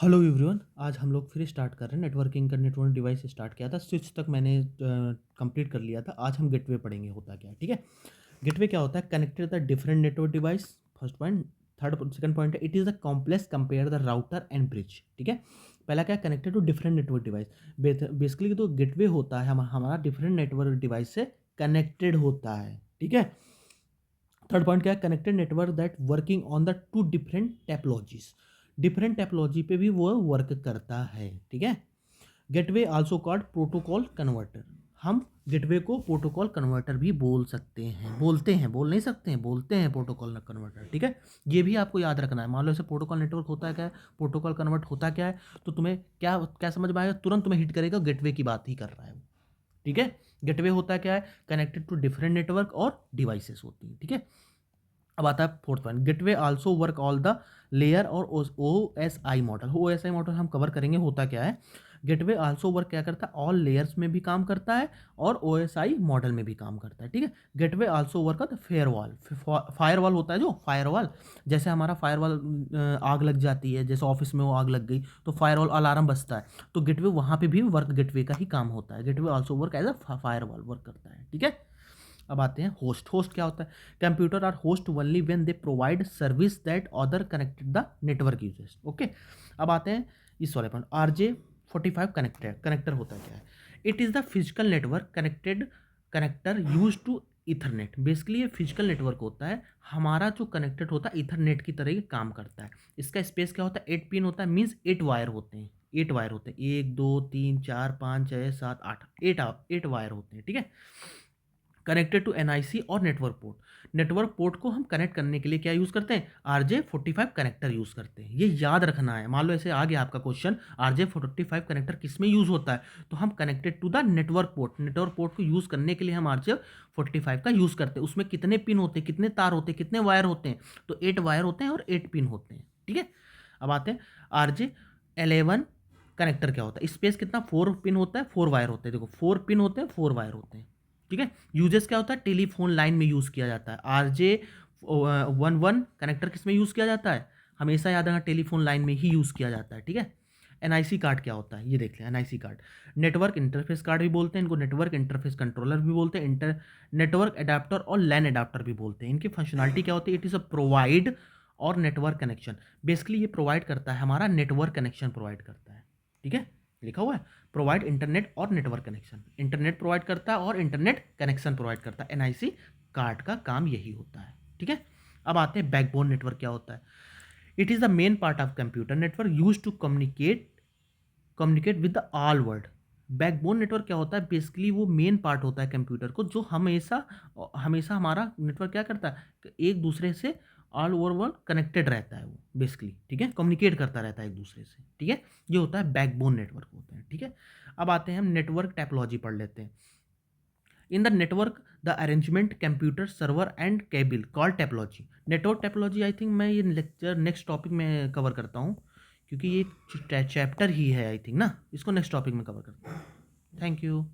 Hello everyone. आज हम लोग फिर स्टार्ट कर रहे हैं नेटवर्किंग का। नेटवर्क डिवाइस स्टार्ट किया था, स्विच तक मैंने कंप्लीट कर लिया था। आज हम गेटवे पढ़ेंगे होता क्या है। ठीक है, गेटवे क्या होता है? Connected the different network device, first point. Third second point है it is the complex compare the router and bridge. ठीक है, पहला क्या है? Connected to different network device. Basically तो गेटवे होता है हमारा डिफरेंट नेटवर्क डिवाइस से कनेक्टेड होता है। ठीक है, थर्ड पॉइंट क्या है? Connected network that working on the two different technologies. Different technology पे भी वो वर्क करता है। ठीक है, gateway also called protocol converter. हम गेटवे को प्रोटोकॉल कन्वर्टर भी बोल सकते हैं, बोलते हैं, बोल नहीं सकते हैं, बोलते हैं प्रोटोकॉल कन्वर्टर। ठीक है, ये भी आपको याद रखना है। मान लो ऐसे प्रोटोकॉल नेटवर्क होता है क्या है, प्रोटोकॉल कन्वर्ट होता क्या है, तो तुम्हें क्या क्या समझ में आएगा? तुरंत तुम्हें हिट करेगा गेटवे की बात ही कर रहा है वो। ठीक है, गेटवे होता क्या है? कनेक्टेड टू डिफरेंट नेटवर्क और डिवाइसेस होती हैं। ठीक है, अब आता है fourth point. Gateway also work all the layer और O S I model. O S I model हम कवर करेंगे होता क्या है। गेटवे आल्सो वर्क क्या करता है? ऑल लेयर्स में भी काम करता है और ओ एस आई मॉडल में भी काम करता है। ठीक है, gateway also work on firewall. Firewall होता है जो फायरवॉल, जैसे हमारा फायरवॉल आग लग जाती है, जैसे ऑफिस में वो आग लग गई तो फायरवॉल अलार्म बजता है, तो गेटवे वहाँ पे भी वर्क गेटवे का ही काम होता है। Gateway also work as a firewall work करता है। ठीक है, अब आते हैं होस्ट। होस्ट क्या होता है? Computer are host only when they provide service that other connected the network users. Okay, अब आते हैं इस वाले पॉइंट। RJ45 कनेक्टर होता है क्या है? It is the physical network connected connector use to Ethernet. Basically ये फिजिकल नेटवर्क होता है हमारा जो कनेक्टेड होता है इथरनेट की तरह ही काम करता है। इसका स्पेस क्या होता है? 8 पिन होता है, मीन्स 8 वायर होते हैं। 8 वायर होते हैं, 1 2 3 4 5 6 7 8, 8 वायर होते हैं। ठीक है, कनेक्टेड टू NIC और नेटवर्क पोर्ट। नेटवर्क पोर्ट को हम कनेक्ट करने के लिए क्या यूज़ करते हैं? RJ45 कनेक्टर यूज़ करते हैं। ये याद रखना है। मान लो ऐसे आ गया आपका क्वेश्चन, RJ45 कनेक्टर किस में यूज़ होता है, तो हम connected to the network port. Network port को यूज़ करने के लिए हम RJ45 का यूज़ करते हैं। उसमें कितने पिन होते हैं, कितने तार होते हैं, कितने वायर होते हैं? तो 8 वायर होते हैं और 8 पिन होते हैं। ठीक है, अब आते हैं RJ11 कनेक्टर क्या होता है? स्पेस कितना? 4 पिन होता है, 4 वायर होते हैं। देखो 4 पिन होते हैं, 4 वायर होते हैं। ठीक है, यूजेस क्या होता है? टेलीफोन लाइन में यूज़ किया जाता है। RJ11 कनेक्टर किस में यूज़ किया जाता है? हमेशा याद रखना, टेलीफोन लाइन में ही यूज़ किया जाता है। ठीक है, NIC कार्ड क्या होता है ये देख लें। NIC card network interface card भी बोलते हैं इनको, नेटवर्क इंटरफेस कंट्रोलर भी बोलते हैं, नेटवर्क अडाप्टर और लैन अडाप्टर भी बोलते हैं। इनकी फंक्शनलिटी क्या होती है? इट इज़ अ प्रोवाइड और नेटवर्क कनेक्शन। बेसिकली ये प्रोवाइड करता है, हमारा नेटवर्क कनेक्शन प्रोवाइड करता है। ठीक है, लिखा हुआ है प्रोवाइड इंटरनेट और नेटवर्क कनेक्शन। इंटरनेट प्रोवाइड करता है और इंटरनेट कनेक्शन प्रोवाइड करता है। NIC कार्ड का काम यही होता है। ठीक है, अब आते हैं बैकबोन नेटवर्क क्या होता है। It is the main part of computer network use to communicate communicate with the all world. Backbone network क्या होता है? बेसिकली वो मेन पार्ट होता है कंप्यूटर को, जो हमेशा हमेशा हमारा नेटवर्क क्या करता है कि एक दूसरे से ऑल ओवर वर्ल्ड कनेक्टेड रहता है वो बेसिकली। ठीक है, कम्युनिकेट करता रहता है एक दूसरे से। ठीक है, ये होता है बैकबोन नेटवर्क होता है। ठीक है, अब आते हैं हम नेटवर्क टैपोलॉजी पढ़ लेते हैं। In the network the arrangement computer server and cable call topology. Network topology I think मैं ये लेक्चर नेक्स्ट टॉपिक में कवर करता हूँ, क्योंकि ये चैप्टर ही है आई थिंक ना, इसको नेक्स्ट टॉपिक में कवर करता हूँ। Thank you.